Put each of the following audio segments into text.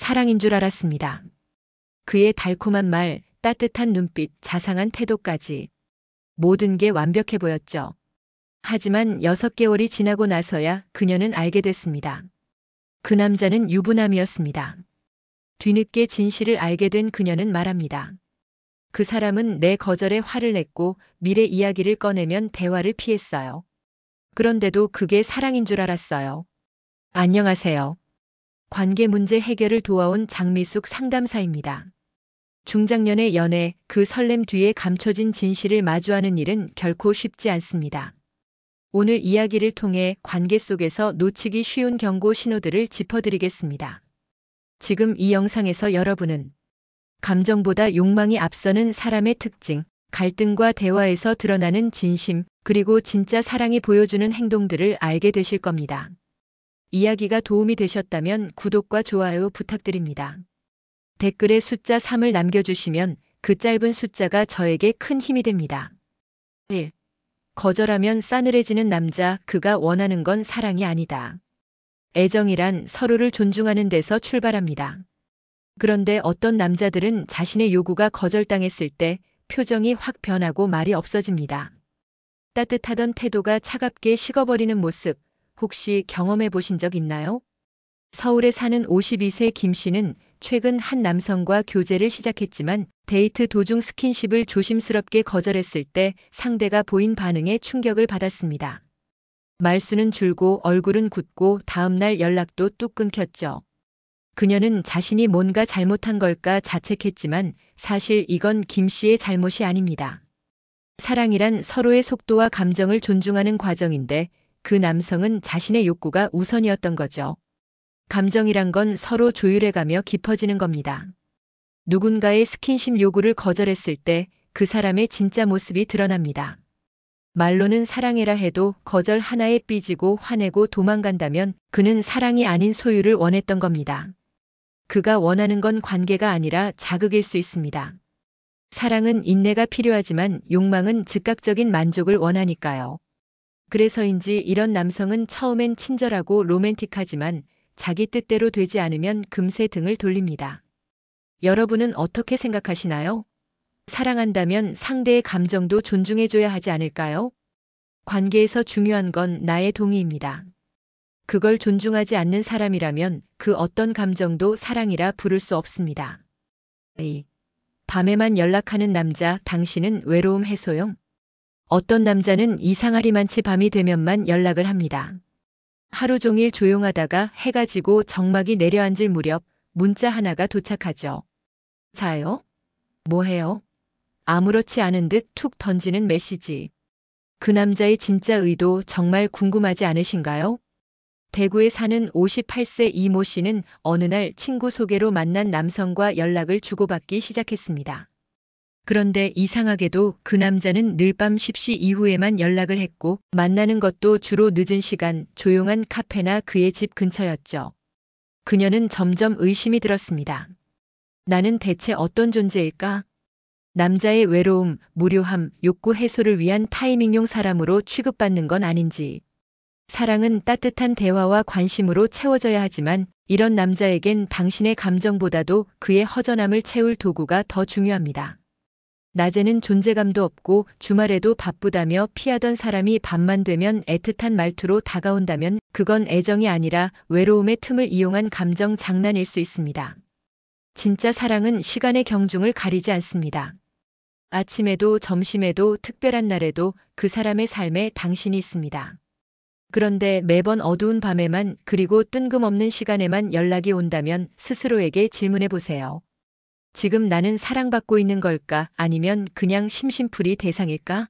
사랑인 줄 알았습니다. 그의 달콤한 말, 따뜻한 눈빛, 자상한 태도까지 모든 게 완벽해 보였죠. 하지만 6개월이 지나고 나서야 그녀는 알게 됐습니다. 그 남자는 유부남이었습니다. 뒤늦게 진실을 알게 된 그녀는 말합니다. 그 사람은 내 거절에 화를 냈고 미래 이야기를 꺼내면 대화를 피했어요. 그런데도 그게 사랑인 줄 알았어요. 안녕하세요. 관계 문제 해결을 도와온 장미숙 상담사입니다. 중장년의 연애, 그 설렘 뒤에 감춰진 진실을 마주하는 일은 결코 쉽지 않습니다. 오늘 이야기를 통해 관계 속에서 놓치기 쉬운 경고 신호들을 짚어드리겠습니다. 지금 이 영상에서 여러분은 감정보다 욕망이 앞서는 사람의 특징, 갈등과 대화에서 드러나는 진심, 그리고 진짜 사랑이 보여주는 행동들을 알게 되실 겁니다. 이야기가 도움이 되셨다면 구독과 좋아요 부탁드립니다. 댓글에 숫자 3을 남겨주시면 그 짧은 숫자가 저에게 큰 힘이 됩니다. 1. 거절하면 싸늘해지는 남자, 그가 원하는 건 사랑이 아니다. 애정이란 서로를 존중하는 데서 출발합니다. 그런데 어떤 남자들은 자신의 요구가 거절당했을 때 표정이 확 변하고 말이 없어집니다. 따뜻하던 태도가 차갑게 식어버리는 모습, 혹시 경험해 보신 적 있나요? 서울에 사는 52세 김 씨는 최근 한 남성과 교제를 시작했지만 데이트 도중 스킨십을 조심스럽게 거절했을 때 상대가 보인 반응에 충격을 받았습니다. 말수는 줄고 얼굴은 굳고 다음날 연락도 뚝 끊겼죠. 그녀는 자신이 뭔가 잘못한 걸까 자책했지만 사실 이건 김 씨의 잘못이 아닙니다. 사랑이란 서로의 속도와 감정을 존중하는 과정인데 그 남성은 자신의 욕구가 우선이었던 거죠. 감정이란 건 서로 조율해가며 깊어지는 겁니다. 누군가의 스킨십 요구를 거절했을 때 그 사람의 진짜 모습이 드러납니다. 말로는 사랑해라 해도 거절 하나에 삐지고 화내고 도망간다면 그는 사랑이 아닌 소유를 원했던 겁니다. 그가 원하는 건 관계가 아니라 자극일 수 있습니다. 사랑은 인내가 필요하지만 욕망은 즉각적인 만족을 원하니까요. 그래서인지 이런 남성은 처음엔 친절하고 로맨틱하지만 자기 뜻대로 되지 않으면 금세 등을 돌립니다. 여러분은 어떻게 생각하시나요? 사랑한다면 상대의 감정도 존중해줘야 하지 않을까요? 관계에서 중요한 건 나의 동의입니다. 그걸 존중하지 않는 사람이라면 그 어떤 감정도 사랑이라 부를 수 없습니다. 밤에만 연락하는 남자, 당신은 외로움 해소용? 어떤 남자는 이상하리만치 밤이 되면만 연락을 합니다. 하루 종일 조용하다가 해가 지고 정막이 내려앉을 무렵 문자 하나가 도착하죠. 자요? 뭐해요? 아무렇지 않은 듯 툭 던지는 메시지. 그 남자의 진짜 의도 정말 궁금하지 않으신가요? 대구에 사는 58세 이모 씨는 어느 날 친구 소개로 만난 남성과 연락을 주고받기 시작했습니다. 그런데 이상하게도 그 남자는 늘 밤 10시 이후에만 연락을 했고 만나는 것도 주로 늦은 시간, 조용한 카페나 그의 집 근처였죠. 그녀는 점점 의심이 들었습니다. 나는 대체 어떤 존재일까? 남자의 외로움, 무료함, 욕구 해소를 위한 타이밍용 사람으로 취급받는 건 아닌지. 사랑은 따뜻한 대화와 관심으로 채워져야 하지만 이런 남자에겐 당신의 감정보다도 그의 허전함을 채울 도구가 더 중요합니다. 낮에는 존재감도 없고 주말에도 바쁘다며 피하던 사람이 밤만 되면 애틋한 말투로 다가온다면 그건 애정이 아니라 외로움의 틈을 이용한 감정 장난일 수 있습니다. 진짜 사랑은 시간의 경중을 가리지 않습니다. 아침에도 점심에도 특별한 날에도 그 사람의 삶에 당신이 있습니다. 그런데 매번 어두운 밤에만 그리고 뜬금없는 시간에만 연락이 온다면 스스로에게 질문해 보세요. 지금 나는 사랑받고 있는 걸까? 아니면 그냥 심심풀이 대상일까?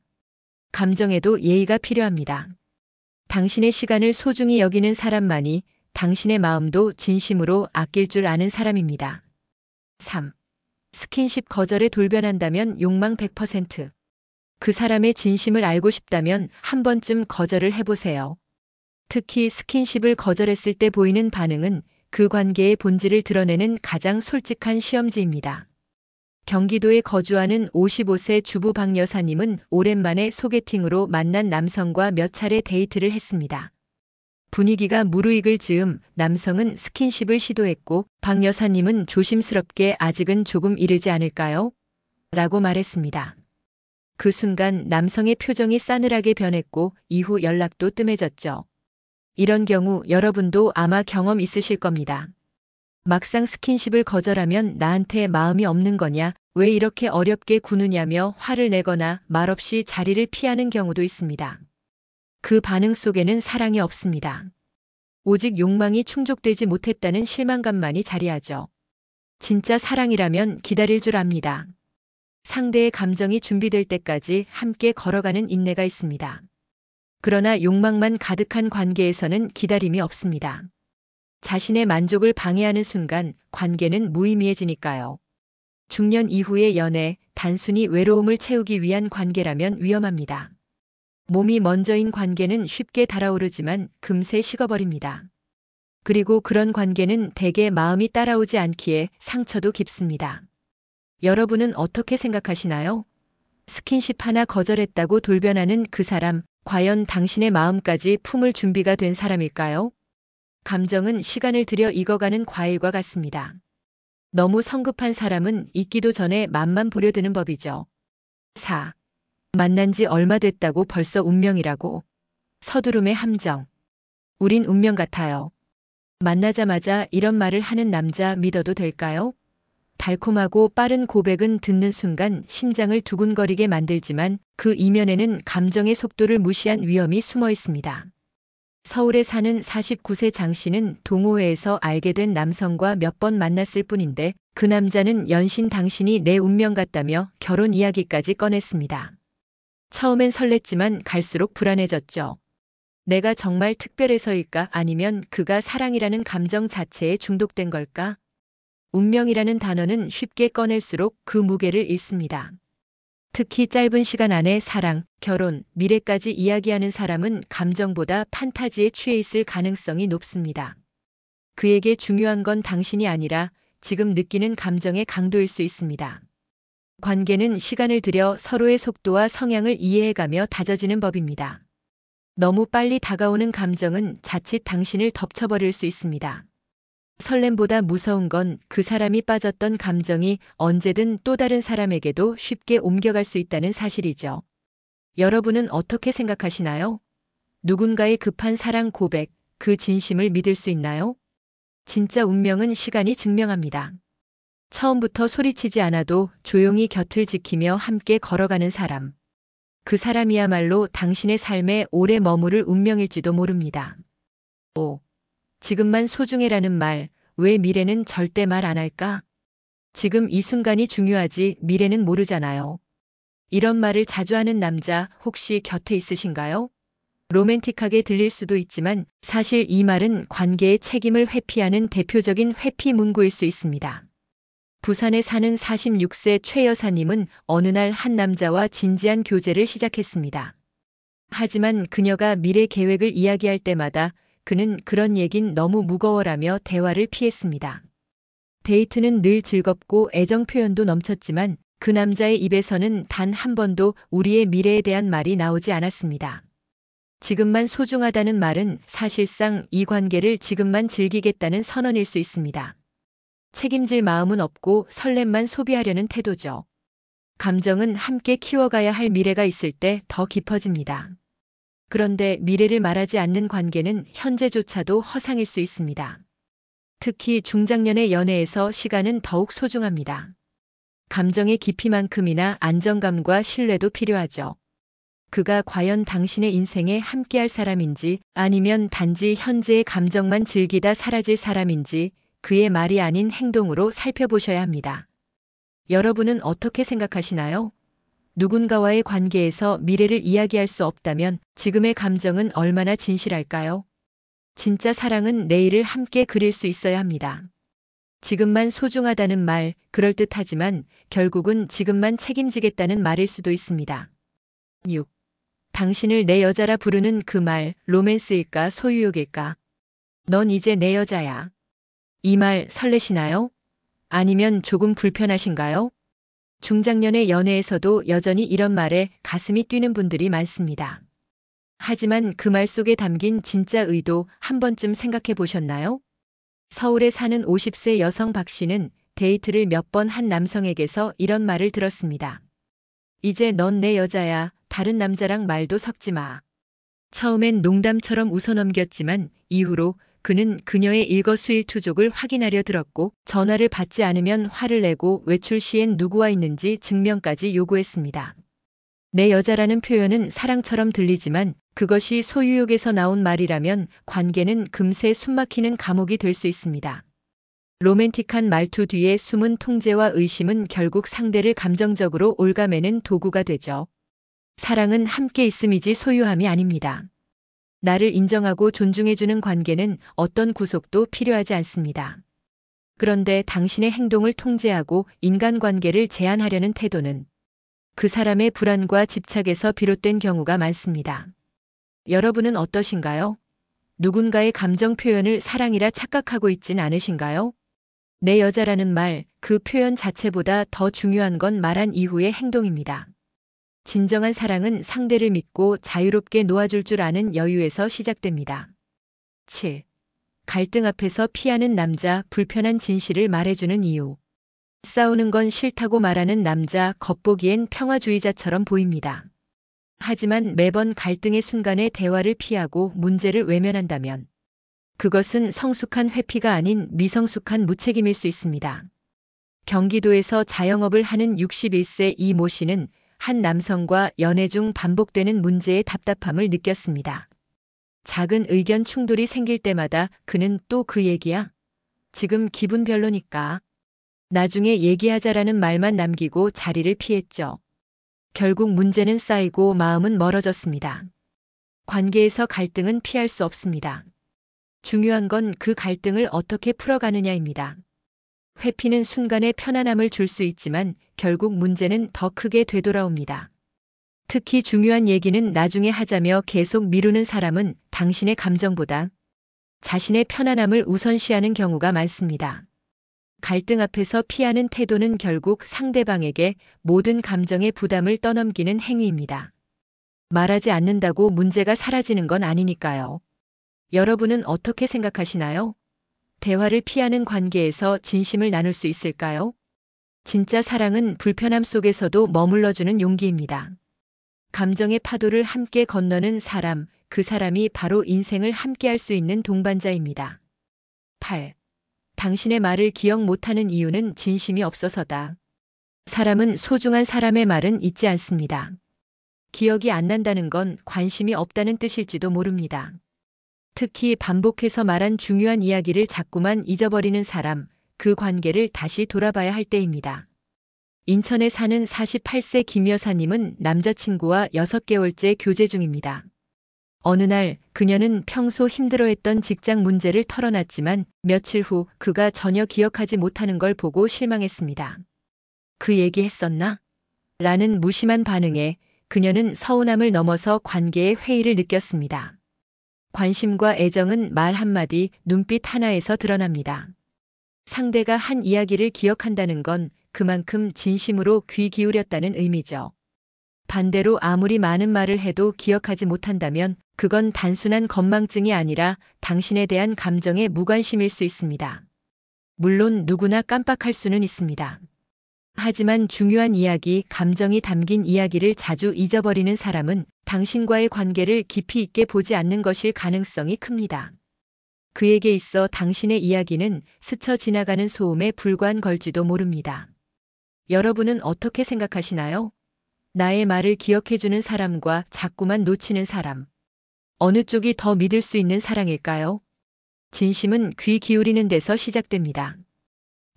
감정에도 예의가 필요합니다. 당신의 시간을 소중히 여기는 사람만이 당신의 마음도 진심으로 아낄 줄 아는 사람입니다. 3. 스킨십 거절에 돌변한다면 욕망 100%. 그 사람의 진심을 알고 싶다면 한 번쯤 거절을 해보세요. 특히 스킨십을 거절했을 때 보이는 반응은 그 관계의 본질을 드러내는 가장 솔직한 시험지입니다. 경기도에 거주하는 55세 주부 박 여사님은 오랜만에 소개팅으로 만난 남성과 몇 차례 데이트를 했습니다. 분위기가 무르익을 즈음 남성은 스킨십을 시도했고 박 여사님은 조심스럽게 아직은 조금 이르지 않을까요? 라고 말했습니다. 그 순간 남성의 표정이 싸늘하게 변했고 이후 연락도 뜸해졌죠. 이런 경우 여러분도 아마 경험 있으실 겁니다. 막상 스킨십을 거절하면 나한테 마음이 없는 거냐, 왜 이렇게 어렵게 구느냐며 화를 내거나 말없이 자리를 피하는 경우도 있습니다. 그 반응 속에는 사랑이 없습니다. 오직 욕망이 충족되지 못했다는 실망감만이 자리하죠. 진짜 사랑이라면 기다릴 줄 압니다. 상대의 감정이 준비될 때까지 함께 걸어가는 인내가 있습니다. 그러나 욕망만 가득한 관계에서는 기다림이 없습니다. 자신의 만족을 방해하는 순간 관계는 무의미해지니까요. 중년 이후의 연애, 단순히 외로움을 채우기 위한 관계라면 위험합니다. 몸이 먼저인 관계는 쉽게 달아오르지만 금세 식어버립니다. 그리고 그런 관계는 대개 마음이 따라오지 않기에 상처도 깊습니다. 여러분은 어떻게 생각하시나요? 스킨십 하나 거절했다고 돌변하는 그 사람, 과연 당신의 마음까지 품을 준비가 된 사람일까요? 감정은 시간을 들여 익어가는 과일과 같습니다. 너무 성급한 사람은 익기도 전에 맛만 보려드는 법이죠. 4. 만난 지 얼마 됐다고 벌써 운명이라고. 서두름의 함정. 우린 운명 같아요. 만나자마자 이런 말을 하는 남자 믿어도 될까요? 달콤하고 빠른 고백은 듣는 순간 심장을 두근거리게 만들지만 그 이면에는 감정의 속도를 무시한 위험이 숨어 있습니다. 서울에 사는 49세 장 씨는 동호회에서 알게 된 남성과 몇 번 만났을 뿐인데 그 남자는 연신 당신이 내 운명 같다며 결혼 이야기까지 꺼냈습니다. 처음엔 설렜지만 갈수록 불안해졌죠. 내가 정말 특별해서일까, 아니면 그가 사랑이라는 감정 자체에 중독된 걸까? 운명이라는 단어는 쉽게 꺼낼수록 그 무게를 잃습니다. 특히 짧은 시간 안에 사랑, 결혼, 미래까지 이야기하는 사람은 감정보다 판타지에 취해 있을 가능성이 높습니다. 그에게 중요한 건 당신이 아니라 지금 느끼는 감정의 강도일 수 있습니다. 관계는 시간을 들여 서로의 속도와 성향을 이해해가며 다져지는 법입니다. 너무 빨리 다가오는 감정은 자칫 당신을 덮쳐버릴 수 있습니다. 설렘보다 무서운 건 그 사람이 빠졌던 감정이 언제든 또 다른 사람에게도 쉽게 옮겨갈 수 있다는 사실이죠. 여러분은 어떻게 생각하시나요? 누군가의 급한 사랑 고백, 그 진심을 믿을 수 있나요? 진짜 운명은 시간이 증명합니다. 처음부터 소리치지 않아도 조용히 곁을 지키며 함께 걸어가는 사람. 그 사람이야말로 당신의 삶에 오래 머무를 운명일지도 모릅니다. 5. 지금만 소중해라는 말, 왜 미래는 절대 말 안 할까? 지금 이 순간이 중요하지 미래는 모르잖아요. 이런 말을 자주 하는 남자 혹시 곁에 있으신가요? 로맨틱하게 들릴 수도 있지만 사실 이 말은 관계의 책임을 회피하는 대표적인 회피 문구일 수 있습니다. 부산에 사는 46세 최 여사님은 어느 날 한 남자와 진지한 교제를 시작했습니다. 하지만 그녀가 미래 계획을 이야기할 때마다 그는 그런 얘긴 너무 무거워라며 대화를 피했습니다. 데이트는 늘 즐겁고 애정 표현도 넘쳤지만 그 남자의 입에서는 단 한 번도 우리의 미래에 대한 말이 나오지 않았습니다. 지금만 소중하다는 말은 사실상 이 관계를 지금만 즐기겠다는 선언일 수 있습니다. 책임질 마음은 없고 설렘만 소비하려는 태도죠. 감정은 함께 키워가야 할 미래가 있을 때 더 깊어집니다. 그런데 미래를 말하지 않는 관계는 현재조차도 허상일 수 있습니다. 특히 중장년의 연애에서 시간은 더욱 소중합니다. 감정의 깊이만큼이나 안정감과 신뢰도 필요하죠. 그가 과연 당신의 인생에 함께할 사람인지 아니면 단지 현재의 감정만 즐기다 사라질 사람인지 그의 말이 아닌 행동으로 살펴보셔야 합니다. 여러분은 어떻게 생각하시나요? 누군가와의 관계에서 미래를 이야기할 수 없다면 지금의 감정은 얼마나 진실할까요? 진짜 사랑은 내일을 함께 그릴 수 있어야 합니다. 지금만 소중하다는 말, 그럴듯하지만 결국은 지금만 책임지겠다는 말일 수도 있습니다. 6. 당신을 내 여자라 부르는 그 말, 로맨스일까 소유욕일까? 넌 이제 내 여자야. 이 말 설레시나요? 아니면 조금 불편하신가요? 중장년의 연애에서도 여전히 이런 말에 가슴이 뛰는 분들이 많습니다. 하지만 그 말 속에 담긴 진짜 의도 한 번쯤 생각해 보셨나요? 서울에 사는 50세 여성 박 씨는 데이트를 몇 번 한 남성에게서 이런 말을 들었습니다. 이제 넌 내 여자야. 다른 남자랑 말도 섞지 마. 처음엔 농담처럼 웃어넘겼지만 이후로 그는 그녀의 일거수일투족을 확인하려 들었고 전화를 받지 않으면 화를 내고 외출 시엔 누구와 있는지 증명까지 요구했습니다. 내 여자라는 표현은 사랑처럼 들리지만 그것이 소유욕에서 나온 말이라면 관계는 금세 숨막히는 감옥이 될 수 있습니다. 로맨틱한 말투 뒤에 숨은 통제와 의심은 결국 상대를 감정적으로 옭아매는 도구가 되죠. 사랑은 함께 있음이지 소유함이 아닙니다. 나를 인정하고 존중해주는 관계는 어떤 구속도 필요하지 않습니다. 그런데 당신의 행동을 통제하고 인간관계를 제한하려는 태도는 그 사람의 불안과 집착에서 비롯된 경우가 많습니다. 여러분은 어떠신가요? 누군가의 감정 표현을 사랑이라 착각하고 있진 않으신가요? 내 여자라는 말, 그 표현 자체보다 더 중요한 건 말한 이후의 행동입니다. 진정한 사랑은 상대를 믿고 자유롭게 놓아줄 줄 아는 여유에서 시작됩니다. 7. 갈등 앞에서 피하는 남자, 불편한 진실을 말해주는 이유. 싸우는 건 싫다고 말하는 남자, 겉보기엔 평화주의자처럼 보입니다. 하지만 매번 갈등의 순간에 대화를 피하고 문제를 외면한다면 그것은 성숙한 회피가 아닌 미성숙한 무책임일 수 있습니다. 경기도에서 자영업을 하는 61세 이 모 씨는 한 남성과 연애 중 반복되는 문제에 답답함을 느꼈습니다. 작은 의견 충돌이 생길 때마다 그는 또 그 얘기야? 지금 기분 별로니까. 나중에 얘기하자라는 말만 남기고 자리를 피했죠. 결국 문제는 쌓이고 마음은 멀어졌습니다. 관계에서 갈등은 피할 수 없습니다. 중요한 건 그 갈등을 어떻게 풀어가느냐입니다. 회피는 순간의 편안함을 줄 수 있지만 결국 문제는 더 크게 되돌아옵니다. 특히 중요한 얘기는 나중에 하자며 계속 미루는 사람은 당신의 감정보다 자신의 편안함을 우선시하는 경우가 많습니다. 갈등 앞에서 피하는 태도는 결국 상대방에게 모든 감정의 부담을 떠넘기는 행위입니다. 말하지 않는다고 문제가 사라지는 건 아니니까요. 여러분은 어떻게 생각하시나요? 대화를 피하는 관계에서 진심을 나눌 수 있을까요? 진짜 사랑은 불편함 속에서도 머물러주는 용기입니다. 감정의 파도를 함께 건너는 사람, 그 사람이 바로 인생을 함께할 수 있는 동반자입니다. 8. 당신의 말을 기억 못하는 이유는 진심이 없어서다. 사람은 소중한 사람의 말은 잊지 않습니다. 기억이 안 난다는 건 관심이 없다는 뜻일지도 모릅니다. 특히 반복해서 말한 중요한 이야기를 자꾸만 잊어버리는 사람, 그 관계를 다시 돌아봐야 할 때입니다. 인천에 사는 48세 김 여사님은 남자친구와 6개월째 교제 중입니다. 어느 날 그녀는 평소 힘들어했던 직장 문제를 털어놨지만 며칠 후 그가 전혀 기억하지 못하는 걸 보고 실망했습니다. 그 얘기 했었나? 라는 무심한 반응에 그녀는 서운함을 넘어서 관계의 회의를 느꼈습니다. 관심과 애정은 말 한마디, 눈빛 하나에서 드러납니다. 상대가 한 이야기를 기억한다는 건 그만큼 진심으로 귀 기울였다는 의미죠. 반대로 아무리 많은 말을 해도 기억하지 못한다면 그건 단순한 건망증이 아니라 당신에 대한 감정의 무관심일 수 있습니다. 물론 누구나 깜빡할 수는 있습니다. 하지만 중요한 이야기, 감정이 담긴 이야기를 자주 잊어버리는 사람은 당신과의 관계를 깊이 있게 보지 않는 것일 가능성이 큽니다. 그에게 있어 당신의 이야기는 스쳐 지나가는 소음에 불과한 걸지도 모릅니다. 여러분은 어떻게 생각하시나요? 나의 말을 기억해주는 사람과 자꾸만 놓치는 사람. 어느 쪽이 더 믿을 수 있는 사랑일까요? 진심은 귀 기울이는 데서 시작됩니다.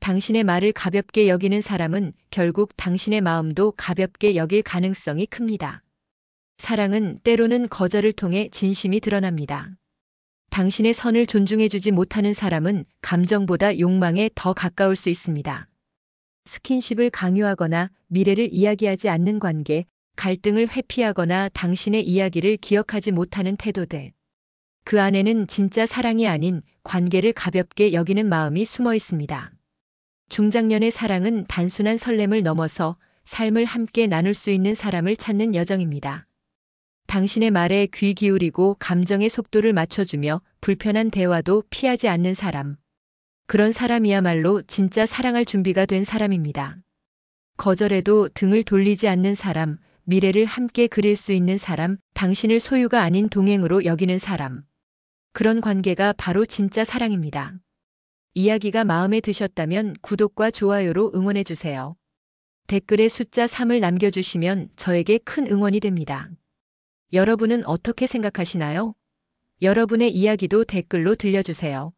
당신의 말을 가볍게 여기는 사람은 결국 당신의 마음도 가볍게 여길 가능성이 큽니다. 사랑은 때로는 거절을 통해 진심이 드러납니다. 당신의 선을 존중해주지 못하는 사람은 감정보다 욕망에 더 가까울 수 있습니다. 스킨십을 강요하거나 미래를 이야기하지 않는 관계, 갈등을 회피하거나 당신의 이야기를 기억하지 못하는 태도들. 그 안에는 진짜 사랑이 아닌 관계를 가볍게 여기는 마음이 숨어 있습니다. 중장년의 사랑은 단순한 설렘을 넘어서 삶을 함께 나눌 수 있는 사람을 찾는 여정입니다. 당신의 말에 귀 기울이고 감정의 속도를 맞춰주며 불편한 대화도 피하지 않는 사람. 그런 사람이야말로 진짜 사랑할 준비가 된 사람입니다. 거절해도 등을 돌리지 않는 사람, 미래를 함께 그릴 수 있는 사람, 당신을 소유가 아닌 동행으로 여기는 사람. 그런 관계가 바로 진짜 사랑입니다. 이야기가 마음에 드셨다면 구독과 좋아요로 응원해주세요. 댓글에 숫자 3을 남겨주시면 저에게 큰 응원이 됩니다. 여러분은 어떻게 생각하시나요? 여러분의 이야기도 댓글로 들려주세요.